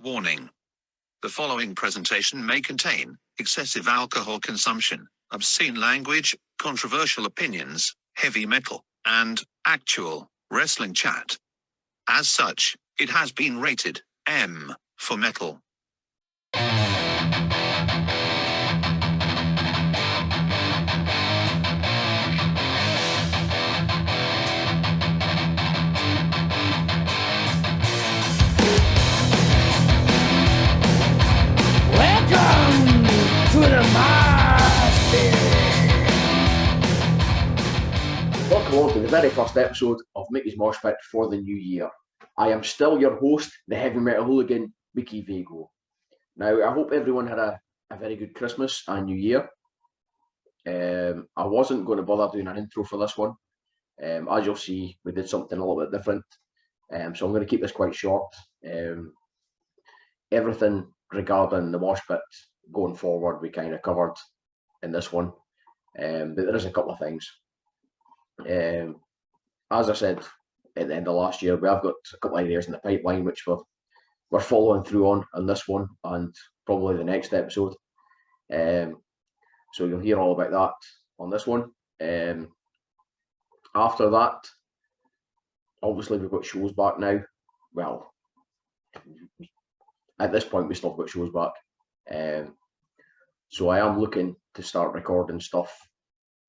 Warning. The following presentation may contain excessive alcohol consumption, obscene language, controversial opinions, heavy metal, and actual wrestling chat. As such, it has been rated M for metal. Welcome to the Mosh Pit. Welcome along to the very first episode of Mickey's Mosh Pit for the new year. I am still your host, the heavy metal hooligan, Mickey Vago. Now, I hope everyone had a very good Christmas and New Year. I wasn't going to bother doing an intro for this one. As you'll see, we did something a little bit different. So I'm going to keep this quite short. Everything regarding the Mosh Pit going forward, we kind of covered in this one. But there is a couple of things. As I said at the end of last year, we have got a couple of ideas in the pipeline which we're following through on this one and probably the next episode. So you'll hear all about that on this one. After that, obviously we've got shows back now. Well, at this point we still got shows back. So I am looking to start recording stuff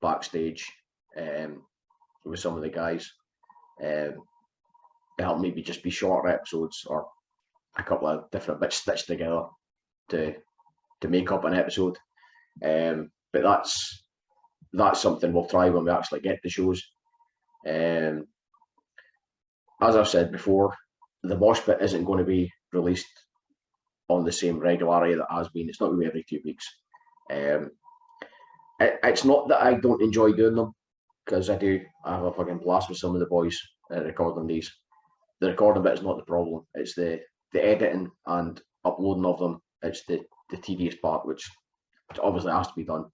backstage with some of the guys. It'll maybe just be shorter episodes or a couple of different bits stitched together to make up an episode. But that's something we'll try when we actually get the shows. As I've said before, the Mosh Pit isn't going to be released on the same regularity that has been. It's not going to be every 2 weeks. It's not that I don't enjoy doing them, because I do. I have a fucking blast with some of the boys recording these. The recording bit is not the problem. It's the editing and uploading of them. It's the tedious part, which obviously has to be done.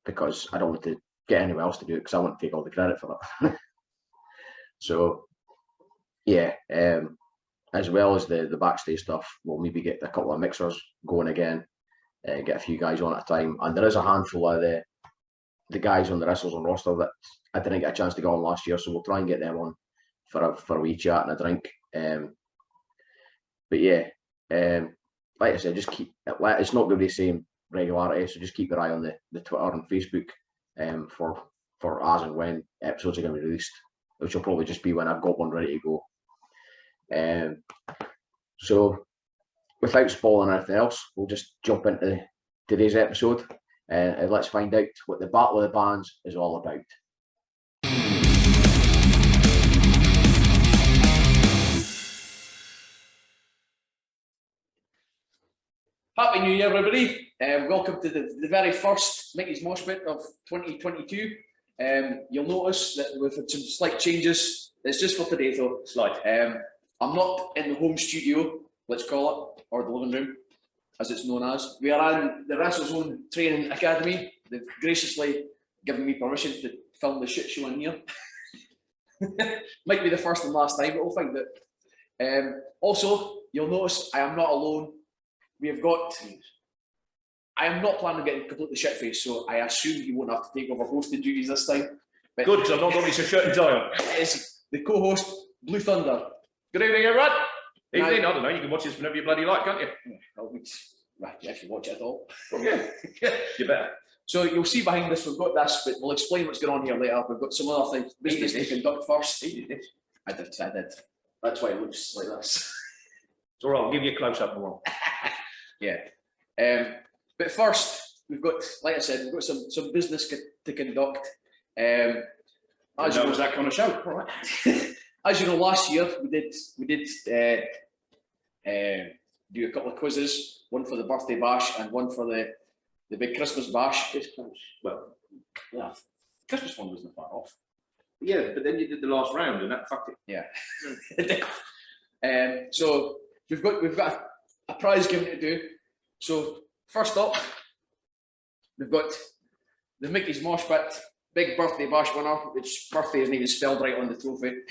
Because I don't want to get anyone else to do it, because I want to take all the credit for it. So, yeah. As well as the backstage stuff, we'll maybe get a couple of mixers going again, get a few guys on at a time. And there is a handful of the guys on the Wrestlers on roster that I didn't get a chance to go on last year, so we'll try and get them on for a wee chat and a drink. But yeah, like I said, just keep it's not going to be the same regularity, so just keep your eye on the Twitter and Facebook for as and when episodes are going to be released, which will probably just be when I've got one ready to go. So without spoiling anything else, we'll just jump into today's episode and let's find out what the Battle of the Bands is all about. Happy New Year, everybody. Welcome to the very first Mickey's Mosh Pit of 2022. You'll notice that we've had some slight changes. It's just for today, though. Slight. I'm not in the home studio, let's call it, or the living room, as it's known as. We are in the WrestleZone Training Academy. They've graciously given me permission to film the shit show in here. Might be the first and last time, but we'll find it. Also, you'll notice I am not alone. I am not planning on getting completely shit-faced, so I assume you won't have to take over hosting duties this time. But good, because I've not got my shirt and tie on. It's the co-host, Blue Thunder. Good evening, everyone. Evening, I don't know, you can watch this whenever you bloody like, can't you? Right, yeah, if you watch it at all. Well, yeah, you better. So you'll see behind this, we've got this, but we'll explain what's going on here later. We've got some other things, business to conduct first. I did. That's why it looks like this. It's all right, I'll give you a close-up of one. Yeah. But first, we've got, like I said, we've got some business to conduct. As you know, that kind of show. All right. As you know, last year we did do a couple of quizzes, one for the birthday bash and one for the big Christmas bash. Well, yeah, Christmas one wasn't far off. Yeah, but then you did the last round and that fucked it. Yeah. So we've got a prize given to do. So first up, we've got the Mickey's Mosh Pit big birthday bash winner, which birthday isn't even spelled right on the trophy.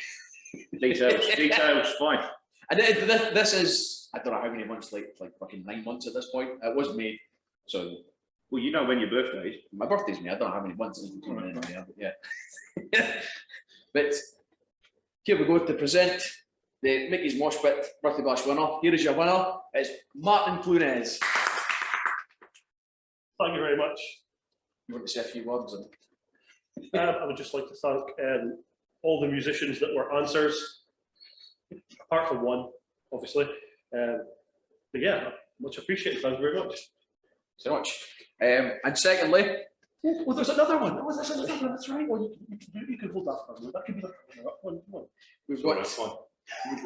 Details, fine. And this is, I don't know how many months, like fucking 9 months at this point. It was May, so. Well, you know when your birthday is. My birthday's May. I don't know how many months it is between then and May, but yeah. But here we go to present the Mickey's Mosh Pit Birthday Bash winner. Here is your winner. It's Martin Clunes. Thank you very much. You want to say a few words? I would just like to thank all the musicians that were answers, apart from one, obviously. But yeah, much appreciated. Thank you very much. So much. And secondly, oh, there's another one. Oh, there's another one. That's right. Well, you can hold that for me. That could be the one. We've got.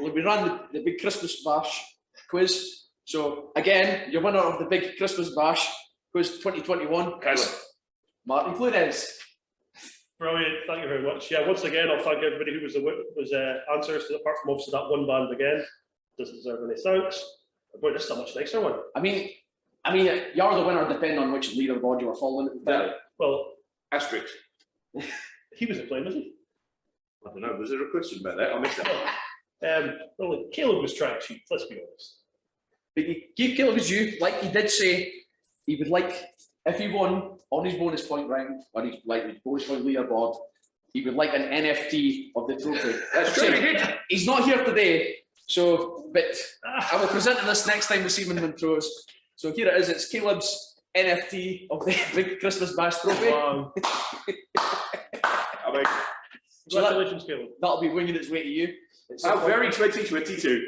We ran the big Christmas bash quiz. So again, your winner of the big Christmas bash quiz 2021 is Martin Clunes. Brilliant. Thank you very much. Yeah, once again, I'll thank everybody who was answers, apart from obviously that one band again. Doesn't deserve any thanks. Boy, this is a much nicer one. I mean, you're the winner depending on which leaderboard you were following. Yeah. Well, Asterisk. he wasn't playing, was he? I don't know. Was there a question about that? I missed that. Well, Caleb was trying to cheat. Let's be honest. But you give Caleb his due, like he did say, he would like, if he won on his bonus point round, or his bonus point leaderboard, he would like an NFT of the trophy. That's true. He's not here today, so but I will present this next time we see him in Montrose. So here it is. It's Caleb's NFT of the big Christmas bash trophy. Wow. I mean, Congratulations, Caleb. That'll be winging its way to you. how very 2022.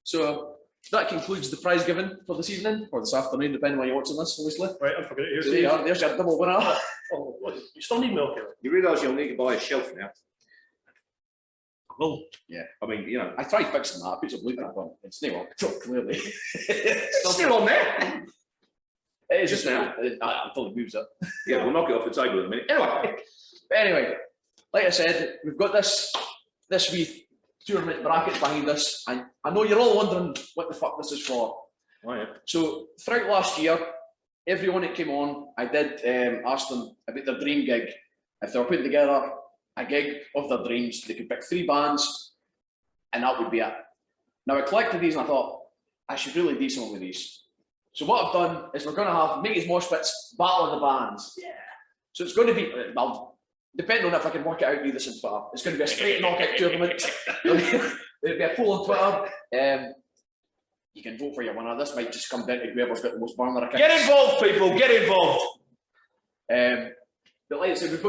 So that concludes the prize giving for this evening, or this afternoon, depending on when you're watching this, obviously. Right, I'm forgetting it. So there you are, there's your double winner. Oh, what? You still need milk, Caleb? You realise you'll need to buy a shelf now. Well, Yeah. I mean, you know. I tried fixing that, I put some blue tape on. It's not on, clearly. It's still on there. It is Just now. I fully moves it. Yeah, we'll knock it off the table in a minute. Anyway. But anyway, like I said, we've got this wee tournament bracket behind us, and I know you're all wondering what the fuck this is for. Oh, yeah. So throughout last year, everyone that came on, I did ask them about their dream gig. If they were putting together a gig of their dreams, they could pick 3 bands, and that would be it. Now I collected these and I thought, I should really do something with these. So what I've done is we're going to have Mickey's Mosh Pit's Battle of the Bands. Yeah. So it's going to be, well, depending on if I can work it out, do this on Twitter. It's going to be a straight knockout tournament. There'll be a poll on Twitter. You can vote for your winner. This might just come down to whoever's got the most burner kicks. Get involved, people. Get involved. But like I said,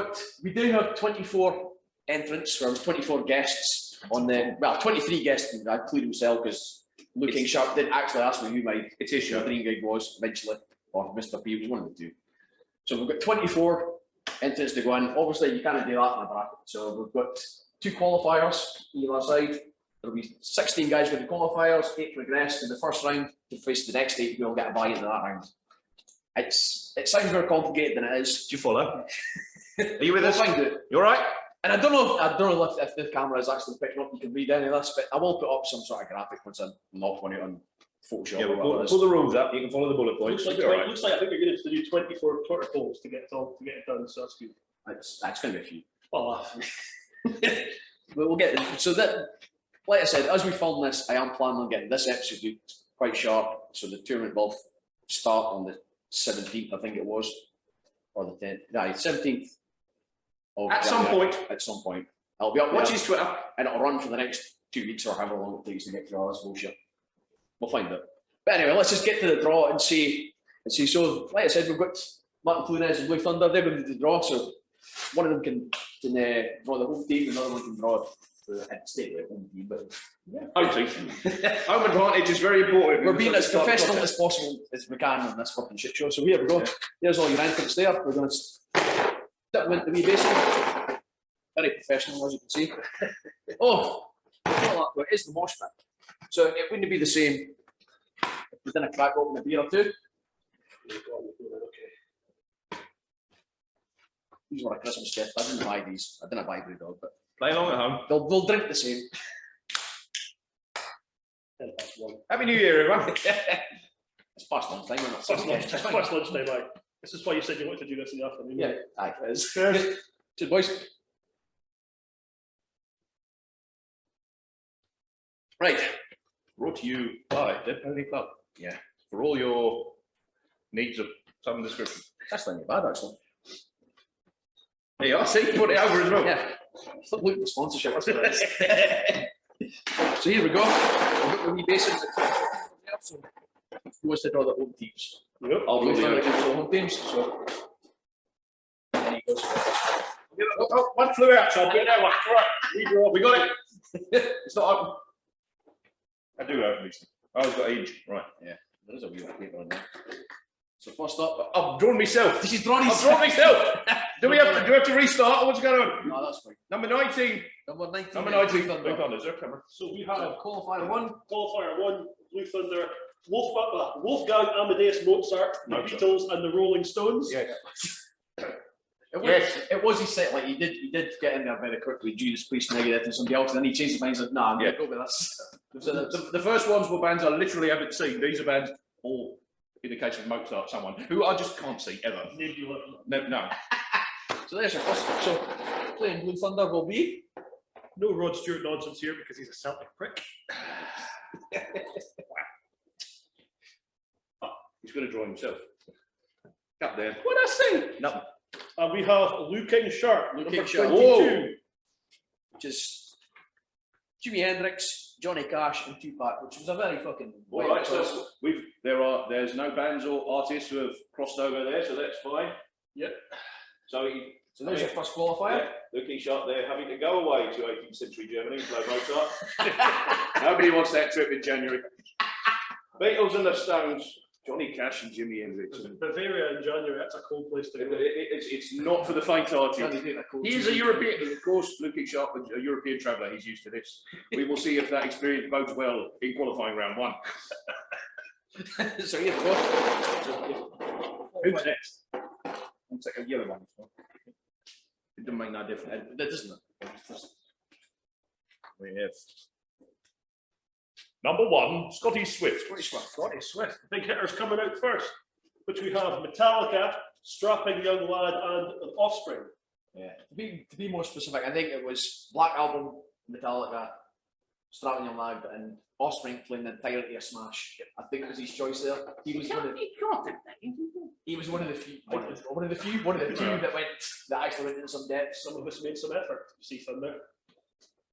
we do have 24 entrants, or 24 guests on the, well, 23 guests, including myself, because Luke King Sharp did actually ask me who my dream gig was eventually, or Mr. P, was one of the two. So we've got 24 entrants to go in. Obviously, you can't do that in a bracket. So we've got 2 qualifiers either side. There'll be 16 guys going to qualifiers, 8 progress in the first round to face the next 8 who will get a buy into that round. It sounds more complicated than it is. Do you follow? Are you with us? We'll find it. You all right? And I don't know if the camera is actually picking up. You can read any of this, but I will put up some sort of graphic once I'm not on it on Photoshop. Yeah, or whatever it is. pull the rules up. You can follow the bullet points. looks like I think you're going to do 24 Twitter polls to get it done, so that's good. That's going to be a few. Oh, But we'll get them. So that, like I said, as we film this, I am planning on getting this episode quite sharp. So the tournament will start on the 17th, I think it was, or the 10th. No, 17th. At some point. At some point. I'll be up Watch there, his Twitter. and it'll run for the next 2 weeks or however long it takes to get through all this bullshit. We'll find it. But anyway, let's just get to the draw and see. So, like I said, we've got Martin Clunes and Blue Thunder. They're going to do the draw, so one of them can draw the home team, another one can draw the home team. But yeah. Home team. Home advantage is very important. We're being as professional as possible as we can on this fucking shit show. So here we go. There's all your entrants there. We're going to stick them into the wee basin. Very professional, as you can see. Oh, it is the Mosh Pit. So it wouldn't be the same if we didn't crack open a beer or two. These were a Christmas gift. I didn't buy these. I didn't buy Blue Dog, but Play along at home. they'll drink the same. Happy New Year, everyone. It's past lunchtime. First lunchtime, aye. This is why you said you wanted to do this in the afternoon. Yeah, aye, it is. Cheers, boys. Right. Brought to you by Dead Pony Club. Yeah. For all your needs of some description. That's not bad actually. There you are. See, put it over as well. Yeah. Stop looking for sponsorship. That's what it is. So here we go. We've got the wee basin. So who wants to draw the home teams? Yep. I'll Blue do Thunder the can draw home teams. So there you go. Oh, one flew out, so I'll put it that one. Right. We got it. It's not open. I do open these. Oh, I've got an inch. Right. Yeah, there is a wee bit of paper on there. So first up, I've drawn myself. this is drawn I've drawn myself. Do we have to restart or what's going on? No, that's fine. Number 19. Number 19. Number 19. Blue Thunder. Blue Thunder. Is there a camera? So we So have qualifier 1. qualifier 1, Blue Thunder, Wolfgang Amadeus Mozart, the Mozart. Beatles, and the Rolling Stones. Yeah. It was his set, like he did get in there very quickly, Judas Priest, Megadeth, and somebody else, and then he changed his mind and said, nah, I'm Yeah. gonna go with this. So the first ones were bands I literally haven't seen. These are bands, or in the case of Mozart, someone who I just can't see ever. Maybe you No. So there's your first. So playing Blue Thunder will be. no Rod Stewart nonsense here because he's a Celtic prick. He's going to draw himself. Up there. What I say? Nothing. And we have Lou King Sharp, Lou number King Sharp. 22. Which is Jimi Hendrix, Johnny Cash, and Tupac, which was a very fucking. All right. So there's no bands or artists who have crossed over there, so that's fine. Yep. So So there's your first qualifier. yeah, looking sharp there, having to go away to 18th century Germany and play Mozart. Nobody wants that trip in January. Beatles and the Stones, Johnny Cash and Jimi Hendrix. Bavaria in January, that's a cold place to go. It's not for the faint-hearted. Johnny Depp, of course. He's a European, of course, looking sharp, a European traveller. He's used to this. We will see if that experience bodes well in qualifying round 1. So here we go. Who's next? I'll take a yellow one. It doesn't make no difference. That doesn't. We have number 1, Scotty Swift. Scotty Swift, the big hitters coming out first, which we have Metallica, Strapping Young Lad, and Offspring. Yeah. To be more specific, I think it was Black Album, Metallica, Strapping Young Lad, and Offspring playing the entirety of Smash. I think it was his choice there. He was one of the few that actually went into some depth. Some of us made some effort. See Thunder.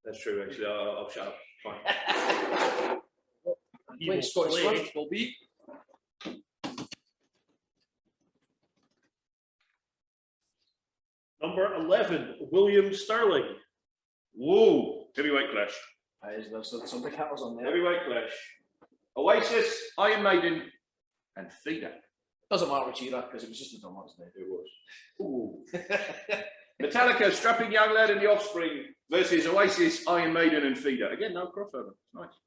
That's true, actually. I'll shut up. Fine. Playing Scotty Swift will be. Number 11, William Sterling. Whoa! Heavyweight clash. There's some big hitters on there. Heavyweight clash. Oasis, Iron Maiden, and Feeder. Doesn't matter which era because it was just the drummer, wasn't it? It was. Ooh. Metallica, Strapping Young Lad and the Offspring versus Oasis, Iron Maiden and Feeder. Again, no crossover. Nice.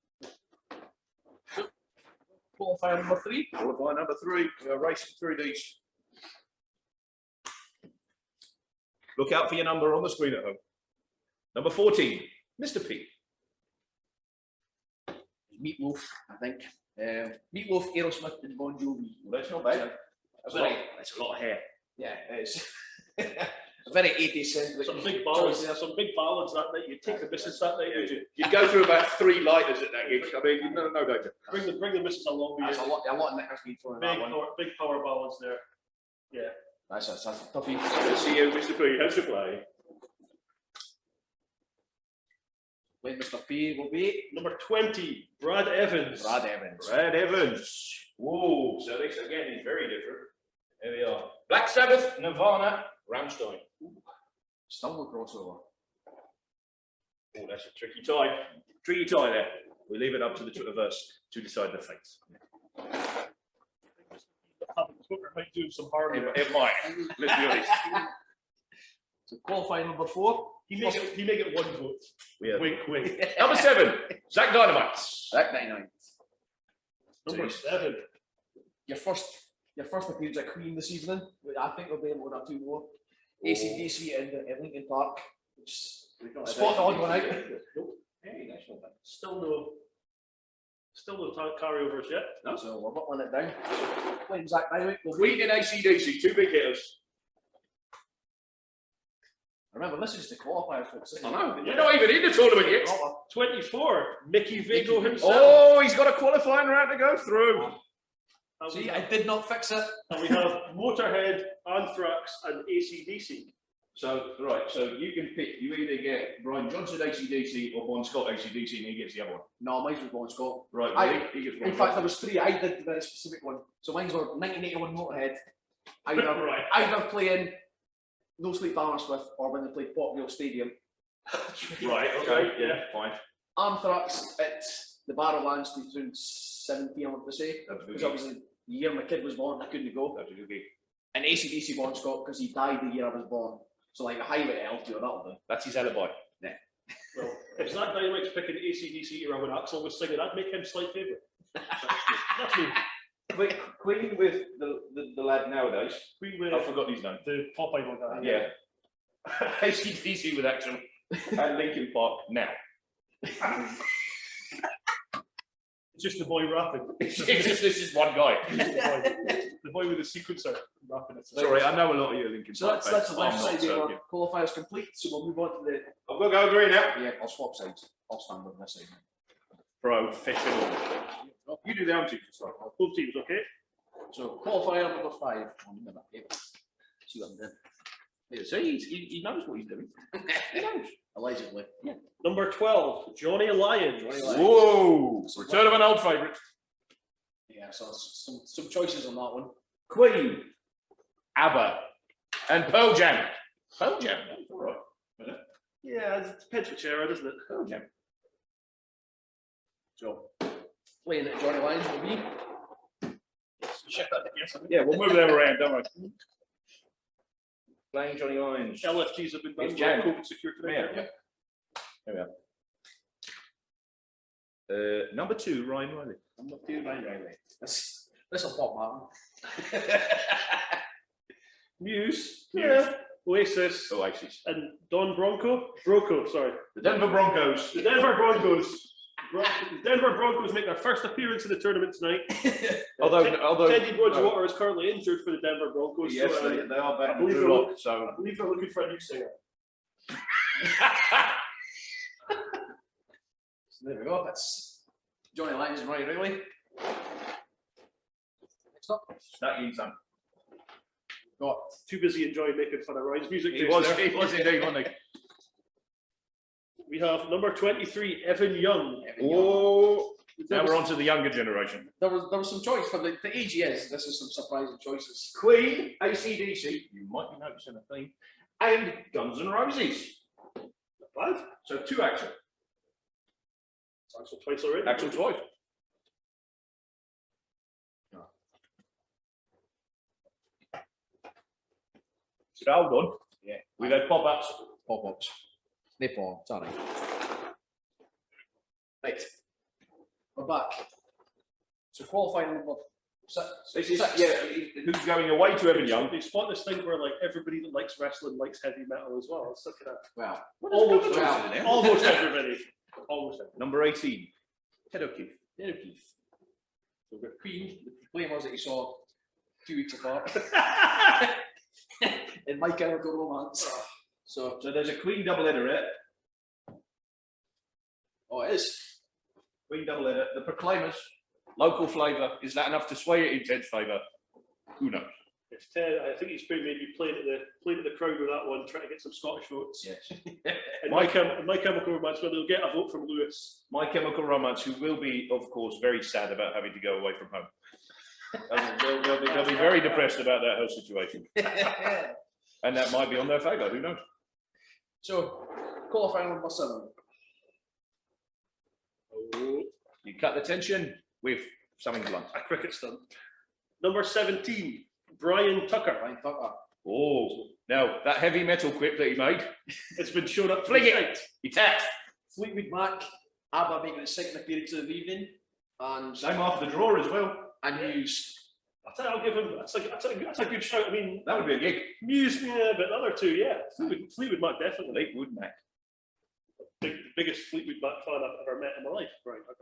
Qualifier number 3. Qualifier number 3. We are racing through these. Look out for your number on the screen at home. Number 14, Mr. P. Meatloaf, I think. Meatloaf, Aerosmith, and Bon Jovi. Well, that's not bad. That's a lot of hair. Yeah, it's a very 80s centric. Some big ballads there, some big ballads that night. You take the missus that night, would you? You'd go through about 3 lighters at that gig. I mean, no danger. Bring the missus along with That's you. a lot of nickers being thrown in that one. Big power ballads there. Yeah. That's a toughie. Let's see you, Mr. P. How's the play? When Mr. P will be Number 20, Brad Evans. Brad Evans. Brad Evans. Whoa, so this again is very different. Here we are. Black Sabbath, Nirvana, Rammstein. Still no crossover. Oh, that's a tricky tie. Tricky tie there. We leave it up to the two of us to decide the fates. Might do some harm. It might. Let's be honest. So qualifying number 4. He may get 1 vote. Yeah. Wink, wink. Number 7, Zach Dynamite. That 99. Number 7. Your first appearance at Queen this evening. I think we'll be able to have 2 more. AC/DC and Linkin Park. Which spot the odd one out. Hey, that's not bad. Still no carryovers yet. No. So we're bottling it down. Playing Zach Dynamite. Queen and AC/DC, 2 big hitters. Remember, this is the qualifiers, folks. I know. We're not even in the tournament yet. 24, Mickey Vago himself. Oh, he's got a qualifying round to go through. And See, we I have, did not fix it. and we have Motorhead, Anthrax, and AC/DC. So, right, so you can pick, you either get Brian Johnson AC/DC or Bon Scott AC/DC and he gets the other one. No, mine was Bon Scott. Right, he gets one. In fact, there was 3. I did the very specific one. So mine were 1981 Motorhead. Either playing No Sleep Hammersmith or when they played Port Vale Stadium. Right, okay, yeah, fine. Anthrax at the Barrowlands 2017, I want to say. That was a good Because that was the year my kid was born, I couldn't go. That was a good gig. And AC/DC Bon Scott because he died the year I was born. So like the highway to Elf, that'll do. That's his alibi. Well, if Zach Dynamite's picking AC/DC era when Axel was singing, I'd make him slight favourite. That's me. Queen with the lad nowadays. Queen with I've forgotten his name. the pop idol guy. Yeah. AC/DC with Axel and Linkin Park now. It's just the boy rapping. It's just one guy. The boy with the sequencer rapping it. Sorry, I know a lot of you Linkin So Park that's fans. the left I'm side not, of so, our yeah. qualifiers complete. So we'll move on to the. I've got to go green now. Yeah, I'll swap sides. I'll stand on this side. Professional. You do the home team. Sorry. Home teams, okay? So qualifier number 5. On the paper. See what I'm doing. Yeah, see, he knows what he's doing. He knows. Allegedly. Yeah. Number 12, Johnny Lyons. Whoa! Return of an old favourite. Yeah. So some choices on that one. Queen, ABBA, and Pearl Jam. Pearl Jam, that's all right. Yeah, it depends which era, doesn't it? Pearl Jam. So playing at Johnny Lyons will be. Yeah, we'll move them around, don't we? Playing Johnny Lyons. LFTs have been done. It's Jan. COVID secure today. Yeah. There we are. Number 2, Ryan Riley. Number 2, Ryan Riley. This will pop, man. Muse. Yeah. Oasis. Oasis. And Don Broco, sorry. The Denver Broncos. The Denver Broncos. The Denver Broncos make their first appearance in the tournament tonight. Although Teddy Bridgewater is currently injured for the Denver Broncos. yes, so, they are I back believe to they're lock, so. I believe they're looking for a new singer. So there we go. That's Johnny Lyons and Ryan Riley. Next up, That means I'm. got Too busy enjoying making fun of Ryan's music. He taste was there. indeed, wasn't he? We have number 23, Evan Young. Oh, There now was- we're on to the younger generation. there was some choice for the age he is. This is some surprising choices. Queen, AC/DC, you might be noticing a theme, and Guns N' Roses. Not bad. So 2 Axel. Axel twice already. Axel twice. So hold on. Yeah. We've had pop-ups. Pop-ups. Nip on, sorry. Right. We're back. So qualifying number 6. This is, yeah, who's going away to Evan Young? They spot this thing where like everybody that likes wrestling likes heavy metal as well. It's such a Well, almost, well, almost everybody. Almost everybody. Number 18, Ted O'Keefe. there Keith. So we've got Queen, the Flamers that you saw 2 weeks apart. In My Chemical Romance. So So there's a Queen double header here. oh, it is. Queen double header. The Proclaimers, local flavour. Is that enough to sway it in Ted's favour? Who knows? It's Ted. I think he's been maybe playing at the crowd with that one, trying to get some Scottish votes. Yes. And My Chemical Romance, well, they'll get a vote from Lewis. My Chemical Romance, who will be, of course, very sad about having to go away from home. They'll be very depressed about that whole situation. And that might be on their favour, who knows? So qualifying number 7. Oh, You cut the tension with something blunt. a cricket stunt. Number 17, Brian Tucker. Ryan Tucker. Oh, now that heavy metal quip that he made, It's been shown up. Fling it. tonight. he tapped. Fleetwood Mac, ABBA making its second appearance of the evening, and Same after the draw as well. Muse. I tell you, I'll give him. That's a good shout. I mean, That would be a gig. Muse, yeah, but the other 2, yeah. Fleetwood Mac definitely. Fleetwood Mac. Biggest Fleetwood Mac fan I've ever met in my life. Brian Tucker.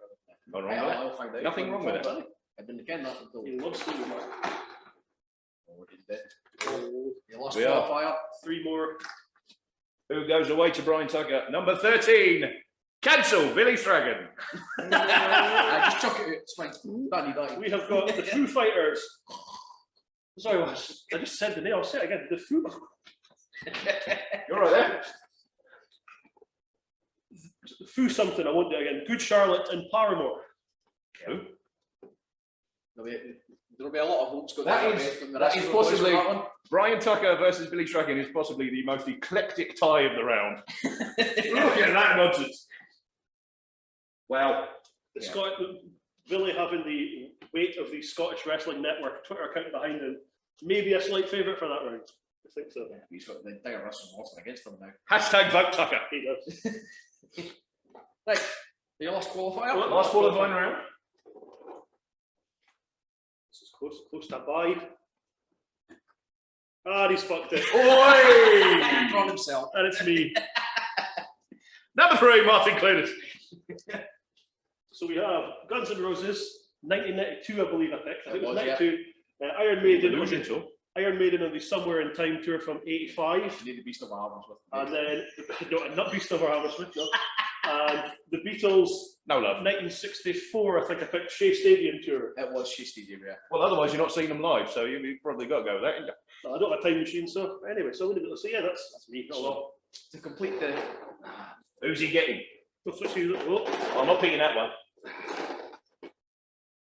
Not wrong with that. I'll find out. Nothing wrong with it. I didn't get that until He loves Fleetwood Mac. he lost We are. qualifier. 3 more. Who goes away to Brian Tucker? Number 13. Cancel Billy Stragan. Just chuck it out. It's fine. Don't need that. We have got the Foo Fighters. Sorry, I just said the name. I'll say it again. The Foo. You're right there. Foo something. I won't do it again. Good Charlotte and Paramore. Who? There'll be a lot of votes going That is possibly Brian Tucker versus Billy Stragan is possibly the most eclectic tie of the round. Look at that nonsense. Well, Billy having the weight of the Scottish Wrestling Network Twitter account behind him, maybe a slight favourite for that round. I think so. Yeah, he's got the entire wrestling roster against him now. hashtag vote Tucker. He does. Right, your last qualifier. Last qualifying round. This is close to bide. Ah, he's fucked it. Oi! From himself. And it's me. Number 3, Martin Clunas. So we have Guns N' Roses, 1992, I believe I picked. I think it was It was, 92. Iron Maiden. Illusion tour. Iron Maiden on the Somewhere in Time tour from 85. You need the Beast of Arms with And then, no, not Beast over Hammersmith, no. And the Beatles, No love. 1964, I think I picked Shea Stadium tour. It was Shea Stadium, yeah. Well, otherwise you're not seeing them live, so you've probably got to go with that. Ain't you? I don't have a time machine, so anyway, so I'm going to say, yeah, that's me. Not a lot. To complete the Who's he getting? We'll switch these up. Oh, I'm not picking that one.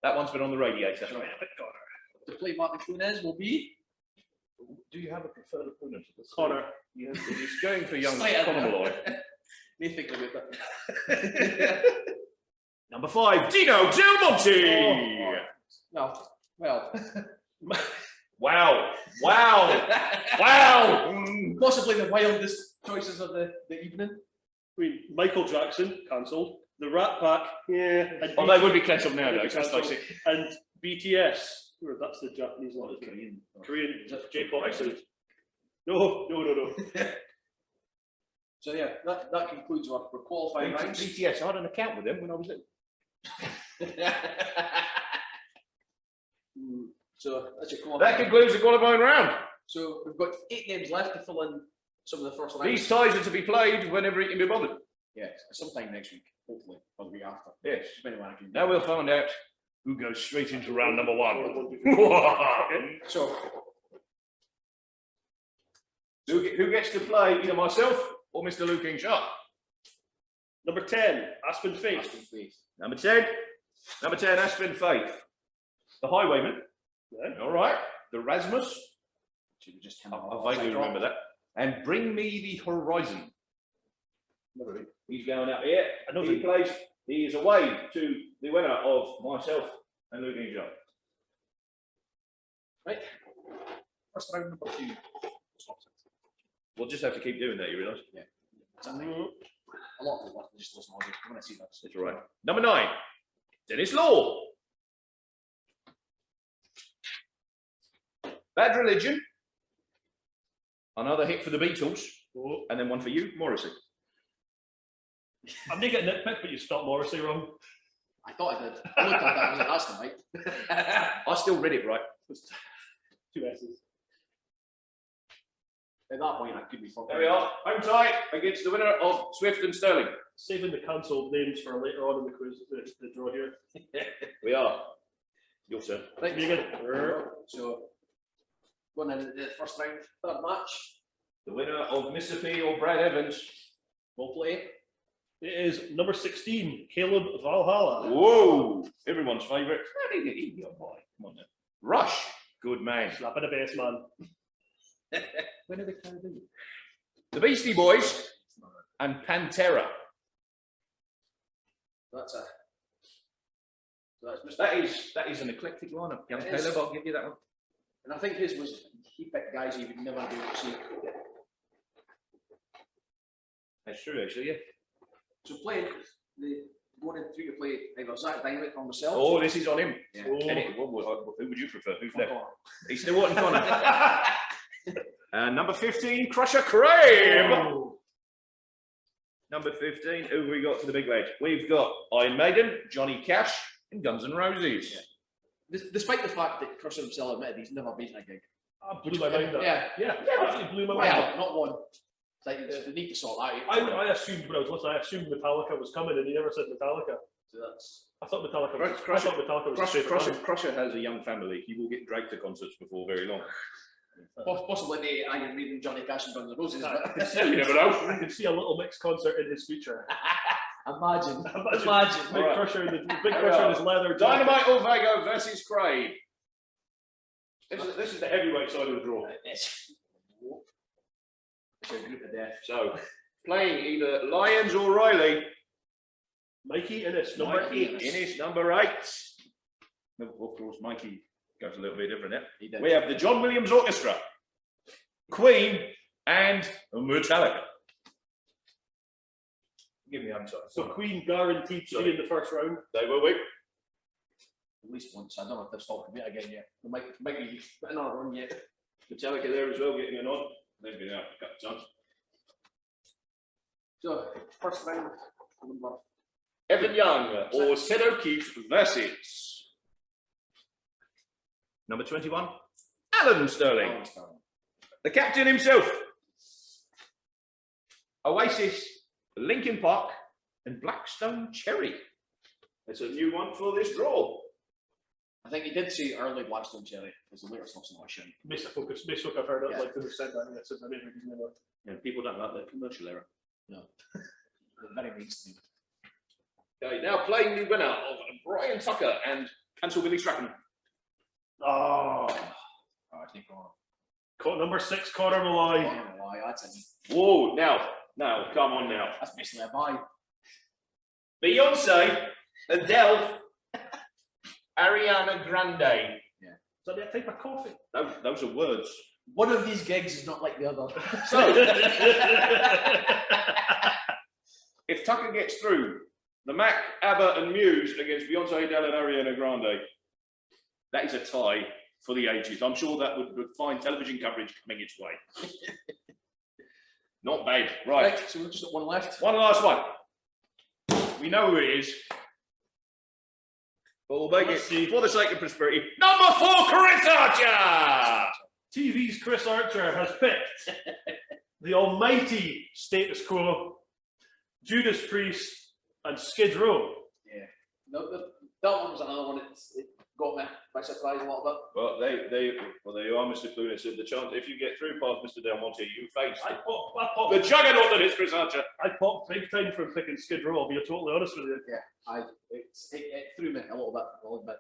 That one's been on the radiator. to play Martin Clunes will be Do you have a preferred opponent? Connor. Yes, he's going for young Straight Conor in. Malloy. me think about that. Number 5, Dino Del Monte. No, well, Wow. Wow. Wow. Mm. possibly the wildest choices of the evening. I mean, Michael Jackson, cancelled. The Rat Pack, yeah. And Oh, they would be cancelled nowadays, let's face it. And BTS, that's the Japanese one. Korean J-pop. No. So yeah, that concludes our qualifying rounds. BTS, I had an account with them when I was little. So that's your qualifying. That concludes the qualifying round. So we've got 8 games left to fill in some of the first rounds. These ties are to be played whenever it can be bothered. Yeah, sometime next week, hopefully, or the week after. Yes. Depending on when I can. Now we'll find out who goes straight into round number 1. So Who gets to play either myself or Mr. Luke King Sharp? Number 10, Aspen Faith. Aston Faith. Number 10, Aspen Faith. The Highwayman. Yeah. All right. The Rasmus. Should we just I vaguely remember that. And Bring Me the Horizon. He's going out here. He is away to the winner of myself and Luke King Sharp. Right. First round number 2. We'll just have to keep doing that, you realise? Yeah. Something. A lot of people have to just listen to audio. I'm going to see that. That's all right. Number 9, Dennis Law. Bad Religion. Another hit for the Beatles. And then one for you, Morrissey. I'm not getting nitpicked, but you spelled Morrissey wrong. I thought I did. I looked at that. I was like, that's not right. I still read it right. 2 S's. At that point, I could be fucking. There we are. Home tie against the winner of Swift and Sterling. Saving the cancelled names for later on in the quiz, the draw here. We are. Your turn. Right, You get so going into the first round, third match. The winner of Mississippi or Brad Evans. We'll play. It is number 16, Caleb Valhalla. Whoa! Everyone's favourite. Come on then. Rush. Good man. Slapping the bass, man. When are they trying to do? The Beastie Boys and Pantera. That's a. So that's That is an eclectic lineup. Young It is. Caleb, I'll give you that one. And I think his was he picked guys he would never be able to see. That's true, actually, yeah. So playing the going in through to play either Zach Dynamite or myself. Oh, this is on him. Yeah. Who would you prefer? Who's Oh, left? God. He's still wanting Connor. And number 15, Crusher Crave. Oh. Number 15, who have we got for the big ledge? We've got Iron Maiden, Johnny Cash, and Guns N' Roses. Yeah. Despite the fact that Crusher himself admitted he's never been in a gig. I blew my mind up. Yeah. Yeah, absolutely blew my mind Well, up. not one. Like, they need to sort that out. I assumed when I was listening, I assumed Metallica was coming, and he never said Metallica. So that's. I thought Metallica was. Crusher- I thought Metallica was. his favourite band. Crusher has a young family. He will get dragged to concerts before very long. Possibly the Iron Maiden, Johnny Cash and Guns N' Roses. You never know. I could see a little mixed concert in his future. Imagine. Big Alright. Crusher in his leather jacket. Dynamite Orvego versus Craig. This is the heavyweight side of the draw. It's a group of death. So, playing either Lyons or Riley. Mikkey Innes, number 8. Innes, number 8. Of course, Mikkey goes a little bit different there. He did. We have the John Williams Orchestra, Queen, and Metallica. Give me answer. So Queen guaranteed to be in the first round. They will win. At least once. I don't know if they've stopped a bit again yet. They might be another run yet. Metallica there as well, getting a nod. They've been out a couple of times. So, first round. Number. Evan Young or Sid O'Keefe versus number 21, Alan Sterling, the captain himself. Oasis, Linkin Park, and Blackstone Cherry. It's a new one for this draw. I think he did say early Blackstone Cherry, because the later stuff's not shiny. Based on I've heard it, Yeah. like they've said that, and it's a name of never. And people don't like the commercial error. No. Very mainstream. Okay, now playing the winner of Brian Tucker and Cancel Billy Strachan. Oh, I think number 6, Conor Malloy. why that's it. Whoa, now, come on now. That's basically a buy. Beyonce, Adele, Ariana Grande. Is that that type of coffee? Those are words. One of these gigs is not like the other. So, if Tucker gets through, the Mac, ABBA, and Muse against Beyonce, Adele, and Ariana Grande, that is a tie for the ages. I'm sure that would find television coverage coming its way. Not bad. Right. So we've just got one left. One last one. We know who it is. But we'll make Let's it, see. for the sake of prosperity, number 4, Chris Archer! TV's Chris Archer has picked the almighty Status Quo, Judas Priest, and Skid Row. Yeah. No, that one was another one. It got me by surprise a little bit. Well, they are, Mr. Clooney said the chance, if you get through past Mr. Del Monte, you face I popped the juggernaut that is Chris Archer. big time from picking Skid Row, I'll be totally honest with you. It threw me a little bit.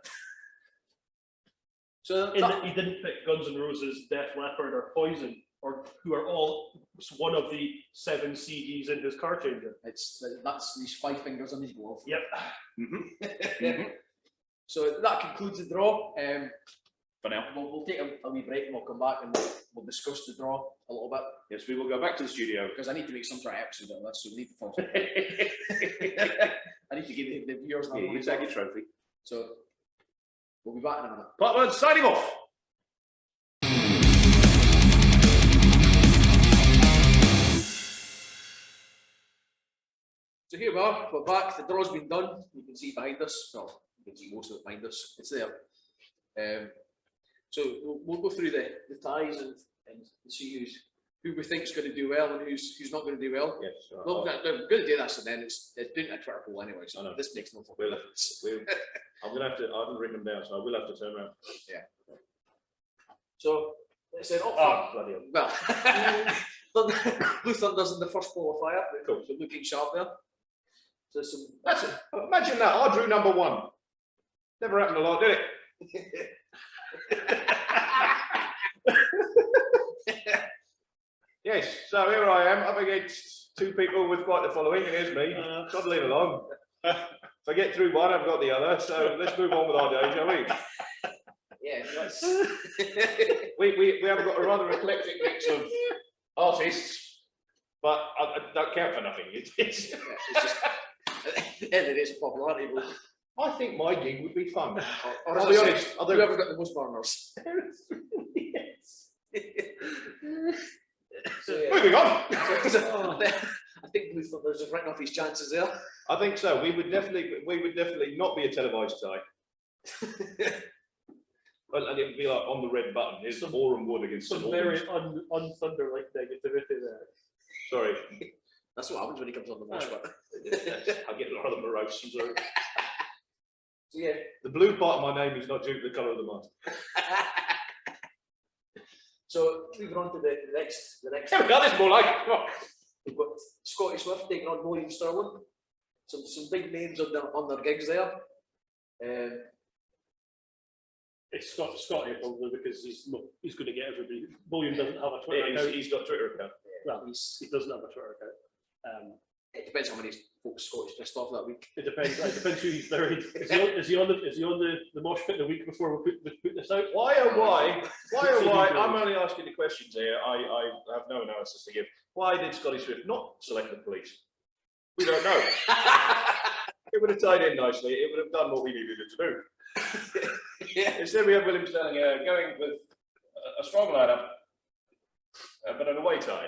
So In that he didn't pick Guns N' Roses, Def Leppard, or Poison, or who are all one of the 7 CDs in his car changer. that's these 5 fingers on his glove. Yep. So that concludes the draw. For now. We'll take a wee break and we'll come back and we'll discuss the draw a little bit, Yes, we will go back to the studio. because I need to make some sort of episode of this, so we need to follow. I need to give the viewers an You take your trophy. So we'll be back in a minute. Part 1, signing off. So here we are, we're back, the draw's been done, you can see behind us, well, you can see most of it behind us, it's there. So we'll go through the ties and see who we think is going to do well and who's not going to do well. Yes. Well, we're going to do this and then it's doing a Twitter poll anyway, I so know. this makes no fucking We'll- difference. I'm going to have to, I haven't written them down, so I will have to turn around. So, let's say, Bloody hell. well, Blue Thunder's in the first qualifier, Cool. so looking sharp there. So some, That's it. Imagine that. I drew number 1. Never happened a lot, did it? Yes, so here I am up against 2 people with quite the following, and here's me, toddling along. If I get through one, I've got the other, so let's move on with our day, shall we? yeah, that's, We have got a rather eclectic mix of artists, but I don't count for nothing. It's it's just, and it is a popularity vote. I think my gig would be fun. Or I'll as be I honest, say, I'll do- whoever got the most burners. So, yeah. Moving on. I think Blue Thunder's just writing off his chances there. I think so. We would definitely not be a televised tie. Well, and it would be like on the red button. Here's Oram Wood against Some St very Albans. un-Thunder-like negativity there. Sorry. That's what happens when he comes on the Mosh Pit. I get a lot of morose. So Yeah. the blue part of my name is not due to the colour of the mud. So moving on to the next. Yeah, we got this more like it. Come on. We've got Scotty Swift taking on William Sterling. Some big names on their gigs there. It's Scotty probably because he's going to get everybody. William doesn't have a Twitter account. He's got a Twitter account. Well, he doesn't have a Twitter account. It depends how many folks Scottish pissed off that week. It depends. It depends who he's buried. Is he on the Mosh Pit the week before we put this out? Why? I'm only asking the questions here. I have no analysis to give. Why did Scotty Swift not select the police? We don't know. It would have tied in nicely. It would have done what we needed it to do. Yeah. Instead, we have William Sterling going with a strong lineup, but an away tie.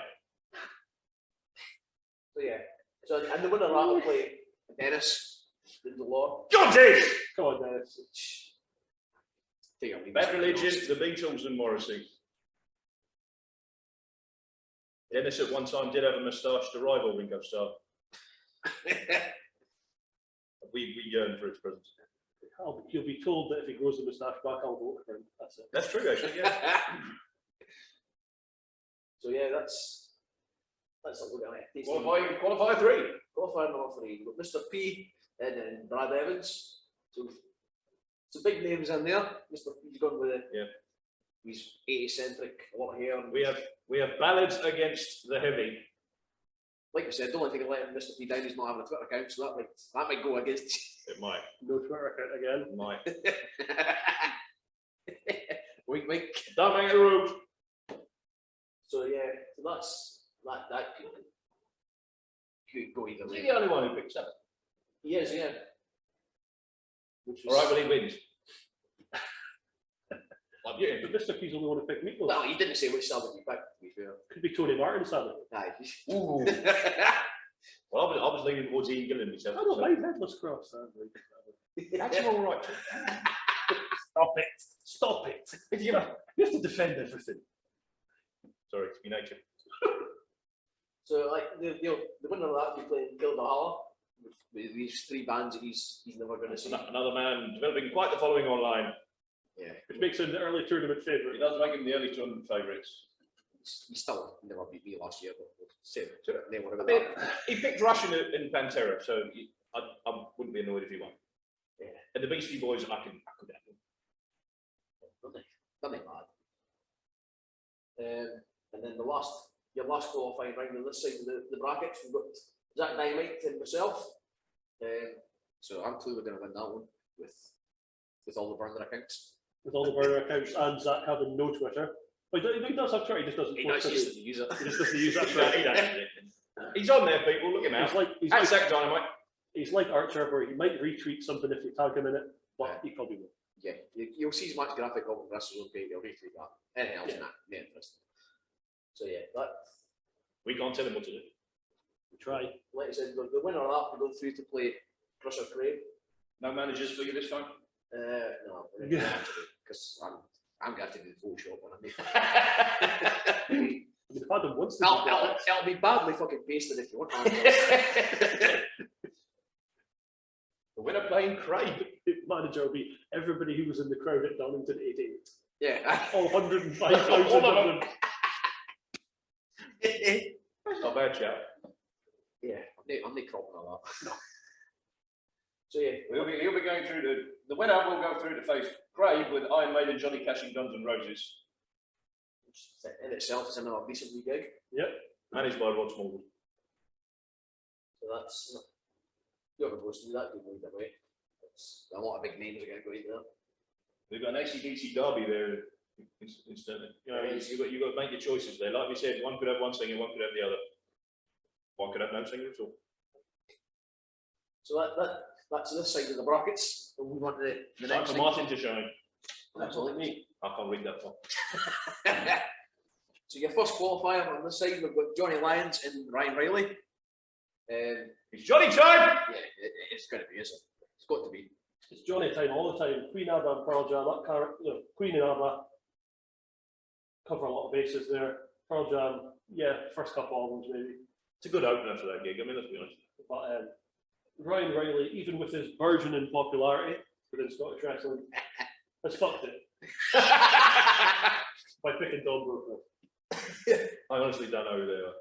So yeah. So and the winner of that will play Dennis in the law. John Tish! Come on, Dennis. Bad Religion, the Beatles and Morrissey. Dennis at one time did have a moustache to rival Ringo Starr. We yearn for its presence. He'll be told that if he grows the moustache back, I'll vote for him. That's it. That's true, actually, yeah. So yeah, that's what we're going to Qualify three. Qualifying number 3. We've got Mr. P and then Brad Evans. So some big names in there. Mr. P's gone with it. Yeah. He's 80-centric, a lot of hair. We have ballads against the heavy. Like I said, the only thing letting Mr. P down is not having a Twitter account, so that might go against. It might. No Twitter account again. It might. Wink, wink. Don't make it rude. So yeah, so that could go either Is way. he the only one who picks up? He is, yeah. All right, well, he wins. I'm getting. But Mr. P's only want to pick Meatloaf. Well, he didn't say which side he picked, to be fair. Could be Tony Martin, sadly. Aye. Ooh. Well, I was leaning towards Eagle and myself. I don't mind Headless Cross, sadly. That's all right. Stop it. Stop it. You have to defend everything. Sorry, it's my nature. So, like, the winner of that, we playing Kildare with these 3 bands that he's never going to see. Another man developing quite the following online. Yeah. Which makes him the early tournament It favourite. does make him the early tournament favourites. He still never beat me last year, but we'll say name one I of mean, that. he picked Russian in Pantera, so I wouldn't be annoyed if he won. Yeah. And the Beastie Boys, I could have them. Nothing bad. And then your last qualifying round on this side of the brackets, we've got Zach Dynamite and myself. So I'm clearly going to win that one with all the burner accounts. With all the burner accounts and Zach having no Twitter. But he does have Twitter, he just doesn't He post does it. use it. He just doesn't use that Twitter. He's on there, people. Look him out. He's Zach Dynamite. like Archer, where he might retweet something if you tag him in it, but he probably won't. Yeah, you'll see his match graphic up on this page. You'll retweet that. Anything else? Yeah. Nah, yeah, interesting. So yeah, that. We can't tell him what to do. We try. Like I said, the winner of that will go through to play Crusher Crane. No managers for you this time? No, Yeah. because I'm going to do the Photoshop when I make I mean, if Adam wants to do that, it'll be badly fucking pasted if you want. The winner playing Craig. the manager will be everybody who was in the crowd at Donington 88. Yeah. All 105,000 All of of them. them. That's not a bad shout. Yeah, I'm not cropping all that. No. So yeah, He'll be going through the winner will go through to face Craig with Iron Maiden, Johnny Cash and Guns N' Roses. which in itself is another decent wee gig. Yep. Managed by Rod Smallwood. So that's whoever goes through that good either way. It's a lot of big names are going to go in there. We've got an ACDC derby there instantly. You know, you've got to make your choices there. Like we said, one could have one singer, one could have the other. One could have no singer at all. So that's this side of the brackets. We'll move on to the Time next for thing. Martin to shine. That's all me. I can't read that far. So your first qualifier on this side, we've got Johnny Lyons and Ryan Riley. It's Johnny time! Yeah, it's going to be, isn't it? It's got to be. It's Johnny time all the time. Queen ABBA and Pearl Jam, Queen and ABBA cover a lot of bases there. Pearl Jam, Yeah, first couple albums maybe. It's a good opener for that gig. I mean, let's be honest. But Ryan Riley, even with his burgeoning popularity within Scottish wrestling, has fucked it by picking Don Brooker. I honestly don't know who they are.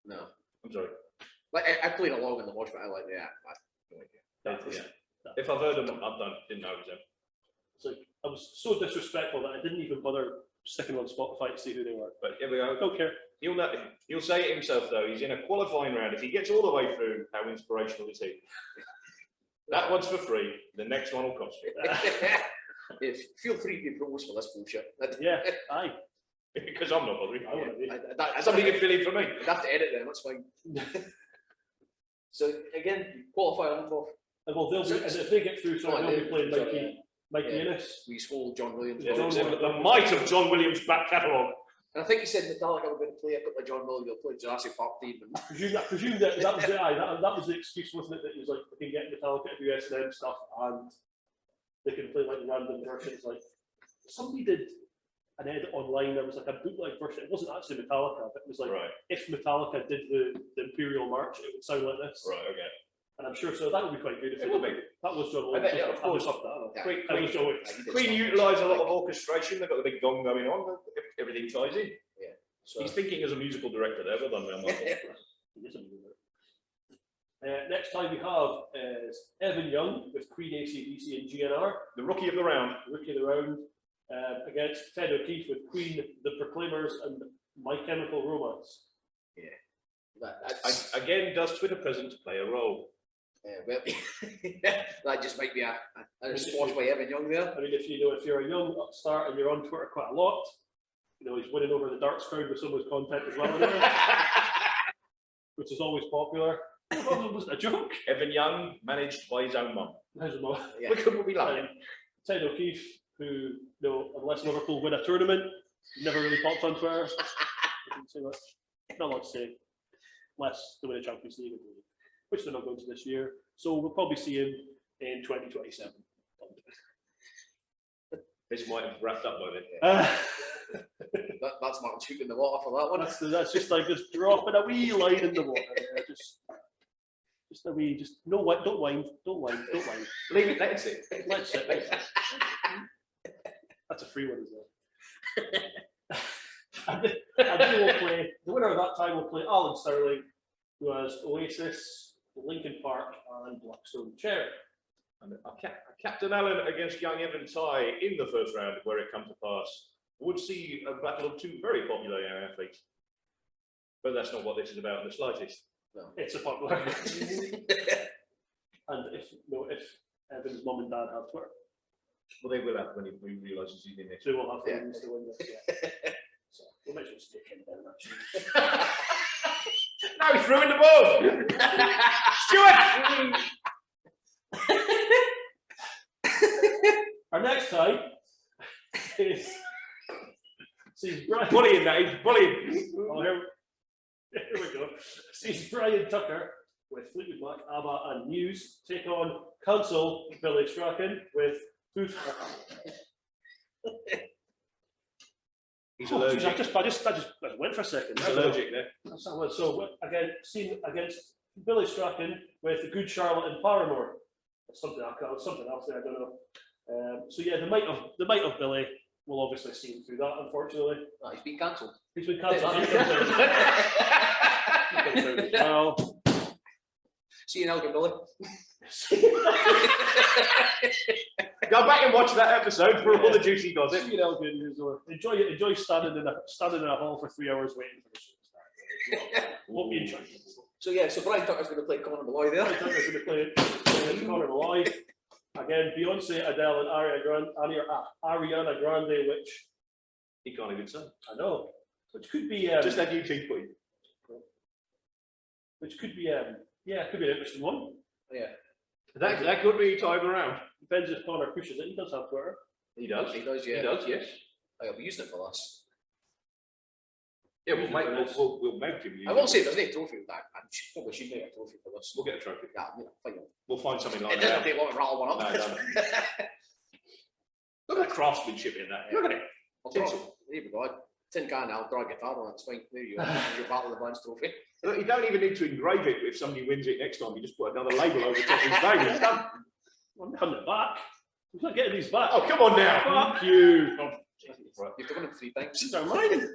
No. I'm sorry. Like I played along in the Mosh Pit. I like that. Yeah. If I've heard them, didn't know it was them. It's like I was so disrespectful that I didn't even bother sticking on Spotify to see who they were. But here we go. Don't care. He'll say it himself though. He's in a qualifying round. If he gets all the way through, how inspirational is he? That one's for free. The next one will cost you. Feel free to be promos for this bullshit. Yeah, aye. Because I'm not bothering. I want to be. Somebody can fill in for me. I'd have to edit them. That's fine. So again, qualify on both. Well, they'll be, and if they get through, so they'll be playing Mikkey Innes. We swole John Williams. Yeah, the might of John Williams' back catalogue. And I think he said Metallica were going to play a couple of John Williams. They'll play Jurassic Park theme. I presume that was the that was the excuse, wasn't it? That he was like, we can get Metallica to do S&M stuff, and they can play like random versions. Like somebody did an edit online. There was like a bootleg version. It wasn't actually Metallica, but it was like if Metallica did the Imperial March, it would sound like this. Right. Okay. And I'm sure so that would be quite good. If it would be. That was John Williams. Of course. Queen utilised a lot of orchestration. They've got the big gong going on. Everything ties in. Yeah. So he's thinking as a musical director there. Well done, Michael. Next time we have is Evan Young with Queen, AC/DC and GNR. The rookie of the round. Against Ted O'Keefe with Queen, The Proclaimers and My Chemical Romance. Yeah. Again, does Twitter presence play a role? Well, that just might be a response by Evan Young there. I mean, if you're a young upstart and you're on Twitter quite a lot, he's winning over the darts crowd with some of his content as well, which is always popular. Was it a joke? Evan Young, managed by his own mum. Yeah. Look at what we like. Ted O'Keefe, who, unless Liverpool win a tournament, never really pops on Twitter. Didn't say much. Not a lot to say. Unless they win a Champions League, which they're not going to this year. So we'll probably see him in 2027. This might have wrapped up by then. That's Martin Shook in the water for that one. That's just like just dropping a wee line in the water. Just a wee, don't wind. Leave it, let it sit. Let's it. That's a free one, isn't it? And they will play, the winner of that time will play Alan Sterling, who has Oasis, Linkin Park, and Blackstone Cherry. And Captain Allen against young Evan Ty in the first round, where it come to pass, would see a battle of two very popular young athletes. But that's not what this is about in the slightest. No, it's a popular. And if Evan's mum and dad have Twitter, well, they will have when he realises he's in this. They will have to win this. Yeah. So we might as well stick him down actually. Now he's ruined the ball. Stuart. Our next tie is sees Brian. Bullying that, he's bullying. Oh, here we go. Sees Brian Tucker with Fleetwood Mac, ABBA, and Muse take on Council Billy Strachan with Foo Fighters. He's allergic. I just went for a second. He's allergic there. So again, seen against Billy Strachan with Good Charlotte and Paramore. Something else there, I don't know. So yeah, the might of Billy will obviously see him through that, unfortunately. No, he's been cancelled. He's been cancelled. Well, see you now, Billy. Go back and watch that episode for all the juicy gossip. Enjoy standing in a hall for 3 hours waiting for the show to start. Won't be interesting. So Brian Tucker's going to play Conor Malloy there. Brian Tucker's going to play Conor Malloy. Again, Beyonce, Adele, and Ariana Grande, which he can't even say. I know, which could be just that YouTube tweet. Which could be it could be an interesting one. Yeah, that could be time around. Depends if Conor pushes it. He does have Twitter. He does. Yeah. He does. Yes. I'll be using it for this. Yeah, we'll make him. I will say there's no trophy with that. I probably should make a trophy for this. We'll get a trophy. Yeah, fine. We'll find something like it that. It doesn't take long to rattle one up. No, Look at the craftsmanship in that. Look at it. There we go. tin can, I'll draw a guitar on it. It's fine. There you go. Your Battle of the Bands trophy. Look, you don't even need to engrave it. If somebody wins it next time, you just put another label over the top of his name. It's done. I'm having it back. I'm not getting these back. Oh, come on now. Fuck you. You've given it 3 times. Don't mind.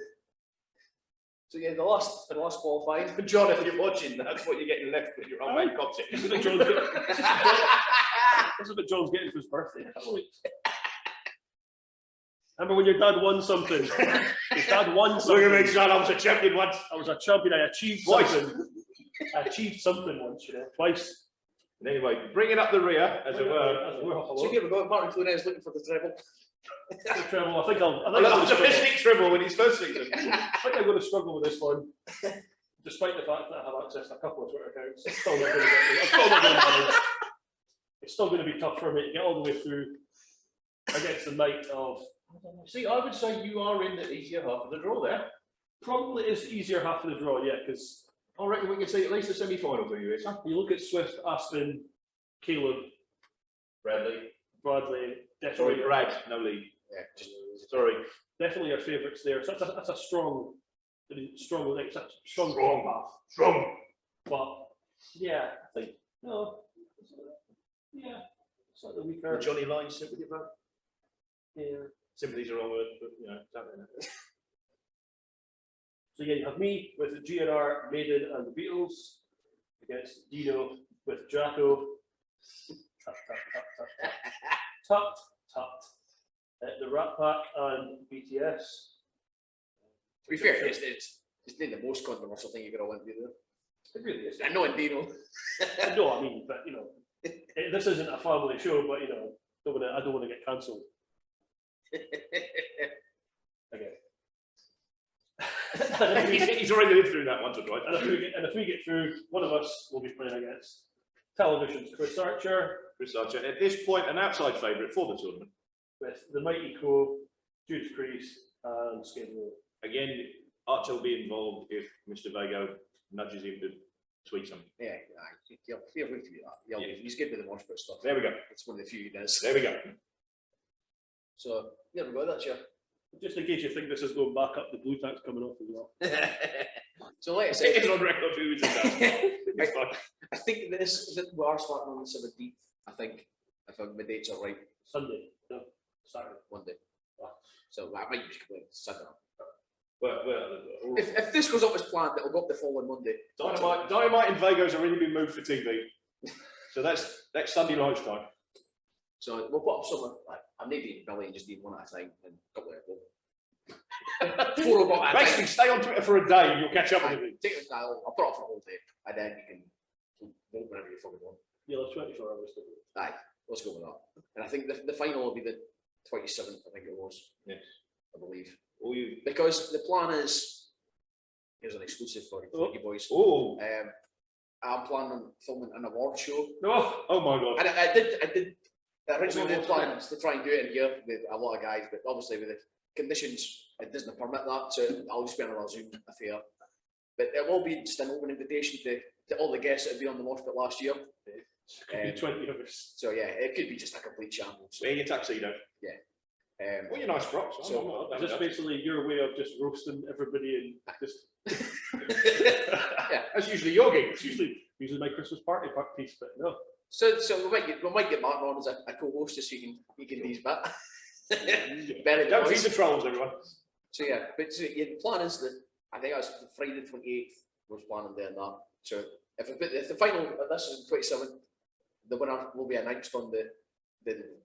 So yeah, the last qualifying. John, if you're watching, that's what you're getting left with your old mate cops it. This is what John's getting for his birthday. Remember when your dad won something? His dad won something. Look at me, John, I was a champion once. I was a champion. I achieved something. I achieved something once, twice. And anyway, bringing up the rear, as it were. So here we go. Martin Clunet is looking for the treble. The treble. I think I'll. I was a mystic treble in his first season. I think I'm going to struggle with this one, despite the fact that I have access to a couple of Twitter accounts. It's still not going to get. I'm still not going to manage. It's still going to be tough for me to get all the way through against the night of. See, I would say you are in the easier half of the draw there. Probably is the easier half of the draw, yeah, because I reckon we can see at least a semi-final for you, you look at Swift, Aspen, Caleb, Bradley. Bradley, Sorry, definitely, Brad, no lead. Yeah, Sorry. definitely our favourites there. So that's a strong, like, strong path. Strong. But yeah, I think no, yeah, slightly weaker. Johnny Line sympathy, bro. Yeah. Sympathy's a wrong word, but you know, something. So yeah, you have me with the GNR, Maiden, and the Beatles against Dino with Jacko. Tut, tut, tut, tut, tut. Tut, tut. The Rat Pack and BTS. to be fair, it's not the most controversial thing you could all went through It really is. there. I know in Dino. No, I mean, but this isn't a family show, but I don't want to get cancelled again. He's already lived through that once or twice. And if we get through, one of us will be playing against television's Chris Archer. Chris Archer, at this point, an outside favourite for the tournament. With the Mighty Co, Judas Priest, and Skid Row. Again, Archer will be involved if Mr. Vago nudges him to tweet something. Yeah, feel free to do that. He's good with the Mosh Pit stuff. There we go. It's one of the few he does. There we go. So there we go. That's your. Just in case you think this is going back up, the blue tank's coming off as well. So like I said, It's on record who is it. It's fine. I think we are starting on the 17th. I think if my dates are right. Sunday, no, Saturday. Monday. So that might be completely Sunday. Well, If this goes up as planned, it'll go up the following Monday. Dynamite and Vago's already been moved for TV. So that's Sunday lunchtime. So we'll put up some. I'm not eating Billy and just eat one at a time and a couple of them. 4 o'clock. Basically, stay on Twitter for a day and you'll catch up with it. I'll put it up for a whole day, and then you can vote whenever you fucking want. Yeah, that's 24 hours. Aye, let's go with that. And I think the final will be the 27th. I think it was. Yes, I believe. all you. Because the plan is, here's an exclusive for you boys. Oh, I'm planning on filming an award show. no! Oh my God! And I did originally the plans to try and do it in here with a lot of guys, but obviously with the conditions, it doesn't permit that, so I'll just be on a Zoom affair. But it will be just an open invitation to all the guests that have been on the Mosh Pit last year. Could be 20 hours. So yeah, it could be just a complete shambles. Wear your tuxedo. Yeah. Well, your nice frocks. So, Is this basically your way of just roasting everybody and just yeah, that's usually your gig. it's usually my Christmas party piece, but no. So we might get Martin on as a co-host just so he can these back. Don't feed the trolls, everyone. So yeah, but so, yeah, the plan is that I think that's Friday the 28th was planning there and that. So if the final this is the 27th, the winner will be announced on the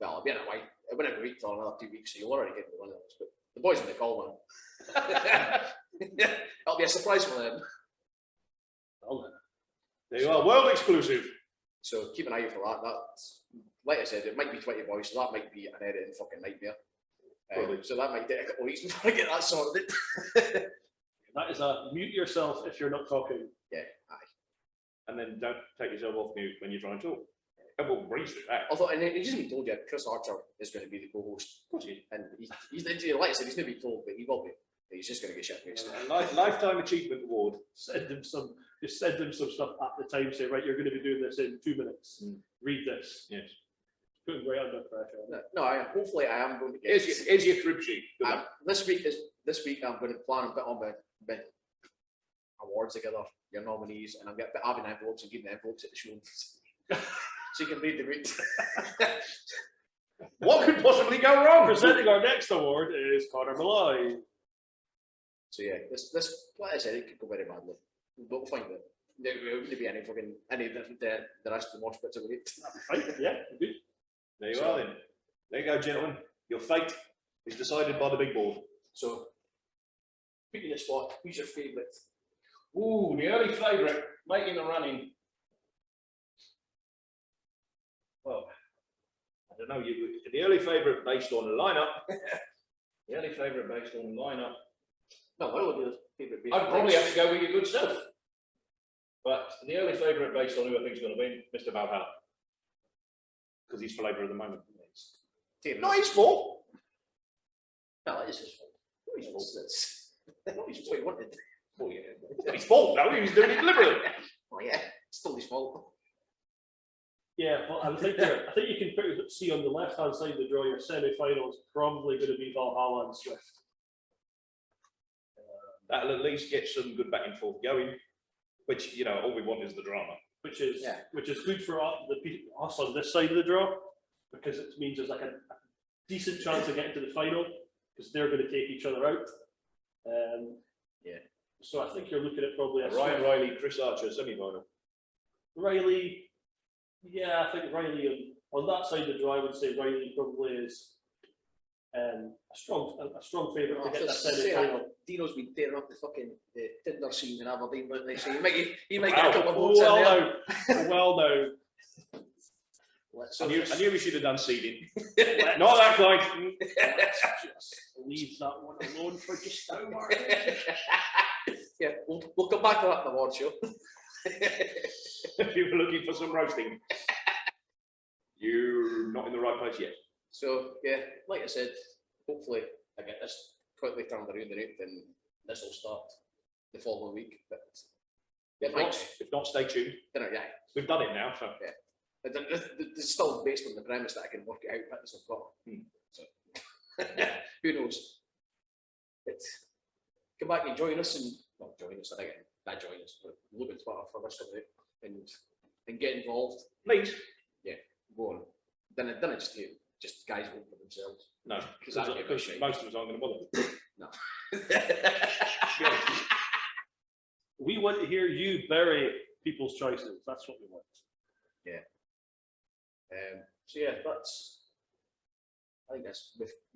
well, it'll be in a while. It won't be a week till another 2 weeks, so you'll already get the winners. But the boys on the call, man. It'll be a surprise for them. There you are, world exclusive. So keep an eye out for that. That's, like I said, it might be 20 boys, so that might be an editing fucking nightmare. So that might take a couple of weeks before I get that sorted. That is a mute yourself if you're not talking. Yeah, aye. And then don't take yourself off mute when you're trying to talk. And we'll breeze through that. Although, and it just been told you, Chris Archer is going to be the co-host. Of course he is. And he's like I said, he's not been told, but he will be. He's just going to get shit faced. Lifetime Achievement Award. Send them some stuff at the time. Say, right, you're going to be doing this in 2 minutes. Read this. Yes. putting right under pressure. Hopefully I am going to get. Here's your crib sheet. Good luck. This week I'm going to plan and put on my awards together, your nominees, and I'm going to put having envelopes and giving envelopes at the show. So you can read the route. What could possibly go wrong? Presenting our next award is Connor Malloy. So yeah, this like I said, it could go very badly. But we'll find it. There wouldn't be any the rest of the Mosh Pits are great. Right, yeah, good. There you are then. There you go, gentlemen. Your fate is decided by the big board. So put you in the spot. Who's your favourite? Ooh, the early favourite making the running. Well, I don't know. The early favourite based on lineup. The early favourite based on lineup. No, what would be the favourite? I'd probably have to go with your good self. But the early favourite based on who I think is going to be Mr. Valhalla. Because he's flavour at the moment. No, he's four. No, it is his fault. His fault. Not his fault. He wanted. Oh yeah, it's not his fault. No, he was doing it deliberately. Oh yeah, it's still his fault. Yeah, well, I think you can see on the left-hand side of the draw, your semi-final is probably going to be Valhalla and Swift. That'll at least get some good back and forth going, which, you know, all we want is the drama. Which is good for us on this side of the draw, because it means there's like a decent chance of getting to the final, because they're going to take each other out. So I think you're looking at probably a Ryan Riley, Chris Archer semi-final. Riley, yeah, I think Riley on that side of the draw, I would say Riley probably is a strong favourite to get that semi-final. Dino's been tearing up the fucking Tinder scene in Aberdeen, but they say he might Wow. get a couple of votes in there. Well, no. I knew we should have done seeding. Not that kind. Let's just leave that one alone for just now, Mark. Yeah, we'll come back to that in the award show. If you were looking for some roasting, you're not in the right place yet. So yeah, like I said, hopefully I get this quickly turned around the route, and this will start the following week. But yeah, If not, stay tuned. We've done it now, so it's still based on the premise that I can work it out as I've got. So who knows? But come back and join us, and not join us, I think not join us, but look at Twitter for this stuff and get involved. please. Yeah, go on. Then it's just guys vote for themselves. No, Because most of us aren't going to bother. No. We want to hear you bury people's choices. That's what we want. Yeah. So yeah, I think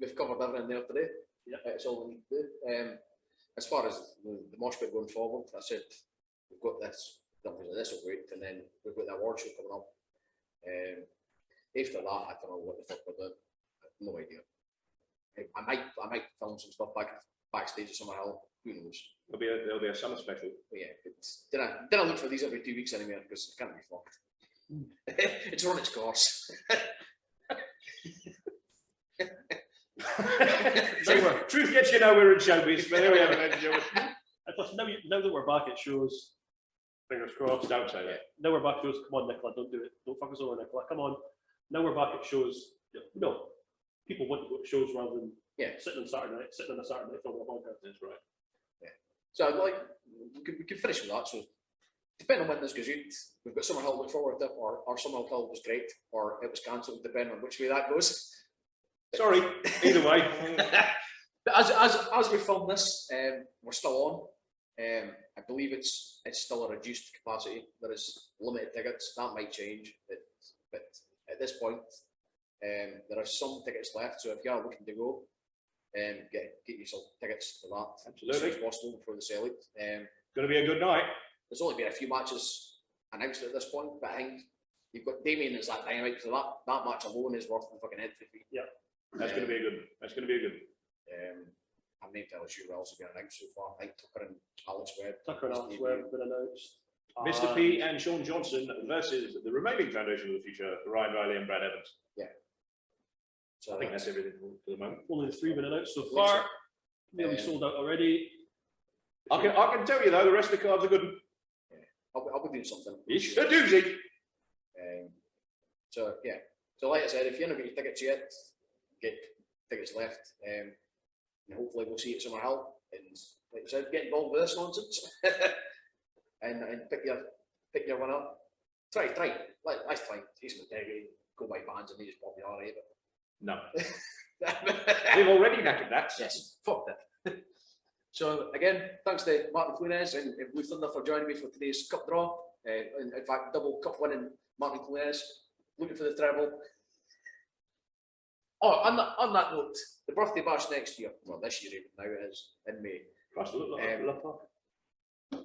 we've covered everything there today. Yeah. It's all we need to do. As far as the Mosh Pit going forward, I said we've got this will great, and then we've got the award show coming up. After that, I don't know what the fuck we're doing. I have no idea. I might film some stuff backstage at Summerhill. Who knows? There'll be a summer special. But yeah, did I look for these every 2 weeks anyway, because it can't be fucked. It's run its course. Truth gets you nowhere in showbiz, but there we have it, ladies and gentlemen. Plus, now that we're back at shows, fingers crossed. Don't say that. Now we're back at shows. Come on, Nicola, don't do it. Don't fuck us over, Nicola. Come on. Now we're back at shows. No, people want to go to shows rather than sitting on a Saturday night filming a podcast. That's right. Yeah. So I'd like we could finish with that. So depending on when this goes out, we've got Summerhill to look forward to, or Summerhill was great, or it was cancelled, depending on which way that goes. Sorry, either way. As we film this, we're still on. I believe it's still a reduced capacity. There is limited tickets. That might change, but at this point, there are some tickets left. So if you are looking to go, get yourself tickets for that Absolutely. as soon as possible before they sell it. Going to be a good night. There's only been a few matches announced at this point, but I think you've got Damien as that dynamite, so that match alone is worth the fucking entry fee. Yeah, that's going to be a good. That's going to be a good. I'm not tell you who else has been announced so far. I think Tucker and Alex Webb. Tucker and Alex Webb have been announced. Mr. P and Sean Johnson versus the remaining Foundation of the Future, Ryan Riley and Brad Evans. Yeah. So I think that's everything for the moment. Only 3 been announced so far. Nearly sold out already. I can tell you though, the rest of the cards are good. I'll be doing something. It's a doozy. So yeah, So like I said, if you're not getting tickets yet, get tickets left. And hopefully we'll see you at Summerhill. And like I said, get involved with this nonsense. and pick your winner. Try. Let's try. Jason McTaggy, go by bands and they just popularity, but No. They've already knackered that. yes, fuck that. So again, thanks to Martin Clunes and Blue Thunder for joining me for today's cup draw. In fact, double cup winning Martin Clunes, looking for the treble. Oh, on that note, the birthday bash next year, well this year even now it is in May.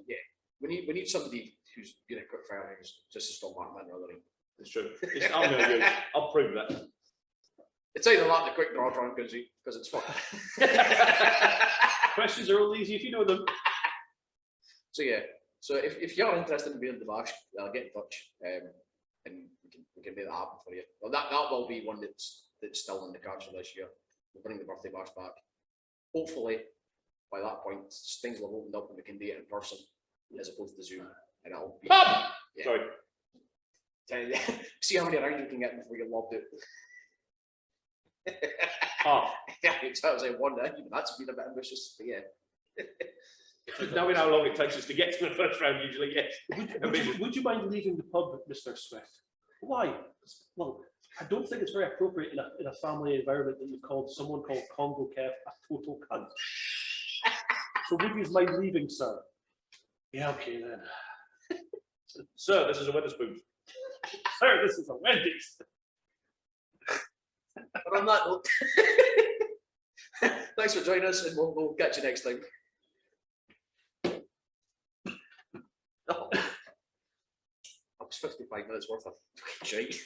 Yeah, we need somebody who's good at quick fire things just to stop Martin Mann rather than. It's true. I'm going to use. I'll prove that. It's either that or the quick draw round because it's fun. Questions are all easy if you know them. So yeah, so if you're interested in being the bash, get in touch and we can make that happen for you. Well, that will be one that's still in the cards for this year. We'll bring the birthday bash back. Hopefully, by that point, things will have opened up and we can do it in person as opposed to Zoom. And it'll be. Yeah. Sorry. See how many rounds you can get before you lobbed it. Yeah, that was like one. That's been a bit ambitious, but yeah. Knowing how long it takes us to get to the first round, usually, yes. Would you mind leaving the pub, Mr. Swift? Why? Well, I don't think it's very appropriate in a family environment that you've called someone called Congo Kev a total cunt. So would you mind leaving, sir? Yeah, okay then. Sir, this is a Wetherspoon. Sir, this is a Wendy's. But on that note, thanks for joining us and we'll catch you next time. Oh, that was 55 minutes worth of shite.